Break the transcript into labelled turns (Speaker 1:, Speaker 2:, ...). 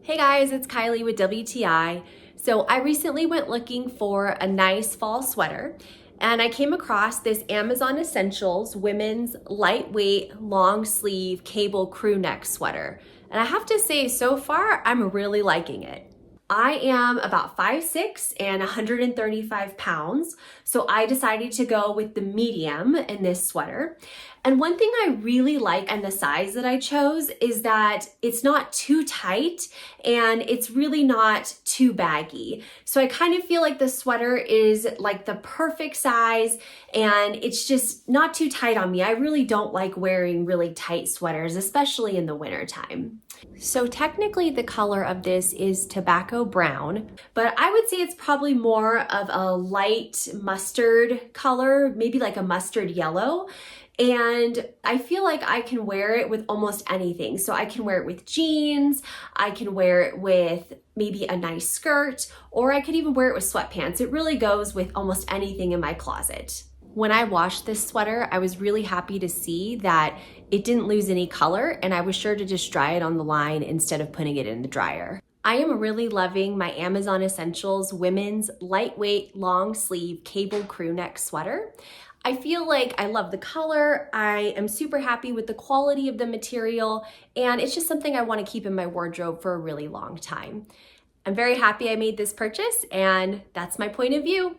Speaker 1: Hey guys, it's Kylie with WTI. So I recently went looking for a nice fall sweater and I came across this Amazon Essentials women's lightweight long sleeve cable crew neck sweater. And I have to say, so far, I'm really liking it. I am about 5'6" and 135 pounds, so I decided to go with the medium in this sweater. And one thing I really like and the size that I chose is that it's not too tight and it's really not too baggy. So I kind of feel like the sweater is like the perfect size and it's just not too tight on me. I really don't like wearing really tight sweaters, especially in the wintertime. So technically the color of this is tobacco brown, but I would say it's probably more of a light mustard color, maybe like a mustard yellow. And I feel like I can wear it with almost anything. So I can wear it with jeans, I can wear it with maybe a nice skirt, or I could even wear it with sweatpants. It really goes with almost anything in my closet. When I washed this sweater, I was really happy to see that it didn't lose any color, and I was sure to just dry it on the line instead of putting it in the dryer. I am really loving my Amazon Essentials women's lightweight long sleeve cable crew neck sweater. I feel like I love the color, I am super happy with the quality of the material, and it's just something I want to keep in my wardrobe for a really long time. I'm very happy I made this purchase, and that's my point of view.